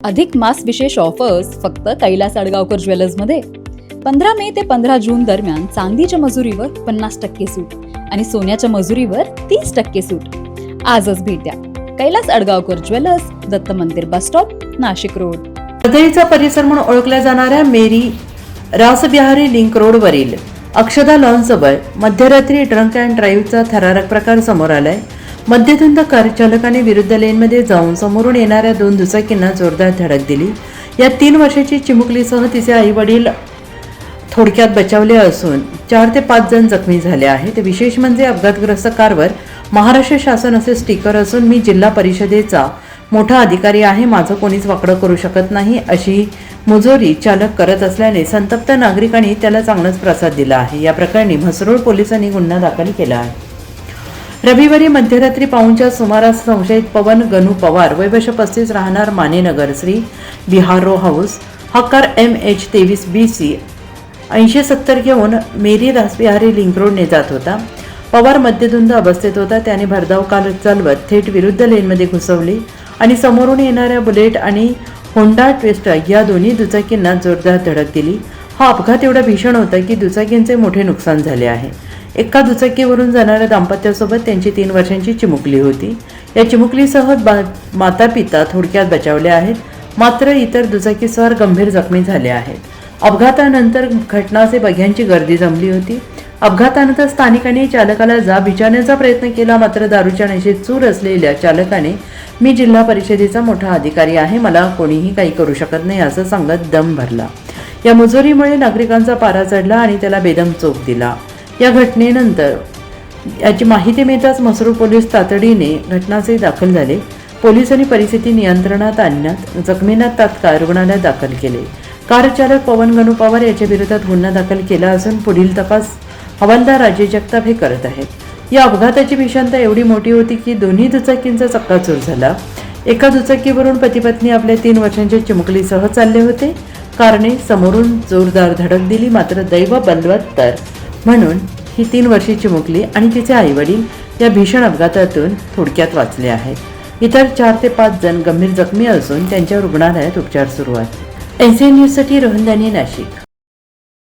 अधिक मास विशेष ऑफर्स फक्त कैलास अडगावकर ज्वेलर्समध्ये. 15 मे ते 15 जून दरम्यान चांदीच्या मजुरीवर 50% सूट आणि सोन्याच्या मजुरीवर 30% सूट. आजच भेट द्या कैलास अडगावकर ज्वेलर्स, दत्त मंदिर बस स्टॉप, नाशिक रोड. हृदयचा परिसर म्हणून ओळखल्या जाणाऱ्या मेरी रासबिहारी लिंक रोडवरील अक्षदा लॉन्सजवळ मध्यरात्री ड्रंक अँड ड्राईव्हचा थरारक प्रकार समोर आलाय. मद्यधुंद कार चालकाने विरुद्ध लेनमध्ये जाऊन समोरून येणाऱ्या 2 दुचाकींना जोरदार धडक दिली. या 3 वर्षाची चिमुकलीसह तिचे आई वडील थोडक्यात बचावले असून 4 ते 5 जण जखमी झाले आहेत. विशेष म्हणजे अपघातग्रस्त कारवर महाराष्ट्र शासन असे स्टिकर असून मी जिल्हा परिषदेचा मोठा अधिकारी आहे, माझं कोणीच वाकडं करू शकत नाही अशी मुजोरी चालक करत असल्याने संतप्त नागरिकांनी त्याला चांगलाच प्रतिसाद दिला आहे. या प्रकरणी म्हसरूळ पोलिसांनी गुन्हा दाखल केला आहे. रविवारी मध्यरात्री पाऊणच्या सुमारास संशयित पवन गणू पवार वय वर्ष 35 राहणार मानेनगर श्री बिहार रो हाऊस हा कार MH23BC 8070 घेऊन मेरी रासबिहारी लिंक रोडने जात होता. पवार मद्यधुंद अवस्थेत होता. त्याने भरधाव कार चालवत थेट विरुद्ध लेनमध्ये घुसवली आणि समोरून येणाऱ्या बुलेट आणि होंडा ट्विस्टर या दोन्ही दुचाकींना जोरदार धडक दिली. हा अपघात एवढा भीषण होता की दुचाकींचे मोठे नुकसान झाले आहे. एका दुचाकीवरून जाणाऱ्या दाम्पत्यासोबत त्यांची 3 वर्षांची चिमुकली होती. या चिमुकलीसह माता पिता थोडक्यात बचावले आहेत, मात्र इतर दुचाकीस्वार गंभीर जखमी झाले आहेत. अपघातानंतर घटनास्थळी बघ्यांची गर्दी जमली होती. अपघातानंतर स्थानिकांनी चालकाला जाब विचारण्याचा प्रयत्न केला, मात्र दारूच्या नशेत चूर असलेल्या चालकाने मी जिल्हा परिषदेचा मोठा अधिकारी आहे, मला कोणीही काही करू शकत नाही असं सांगत दम भरला. या मुजोरीमुळे नागरिकांचा पारा चढला आणि त्याला बेदम चोप दिला. या घटनेनंतर याची माहिती मिळताच म्हसरूळ पोलीस तातडीने घटनास्थळी दाखल झाले. पोलिसांनी परिस्थिती नियंत्रणात आणण्यात जखमींना तात्काळ रुग्णालयात दाखल केले. कार चालक पवन गणू पवार याच्या विरोधात गुन्हा दाखल केला असून पुढील तपास हवालदार राजेश जगताप हे करत आहेत. या अपघाताची भीषणता एवढी मोठी होती की दोन्ही दुचाकींचा चक्काचूर झाला. एका दुचाकीवरून पती पत्नी आपल्या 3 वर्षांच्या चिमुकलीसह चालले होते. कारने समोरून जोरदार धडक दिली, मात्र दैव बलवत्तर म्हणून ही 3 वर्षीय चिमुकली आणि तिचे आईवडील या भीषण अपघातातून थोडक्यात वाचले आहेत. इतर 4 ते 5 जण गंभीर जखमी असून त्यांच्या रुग्णालयात उपचार सुरू आहेत. NCN न्यूजसाठी रोहन दानी, नाशिक.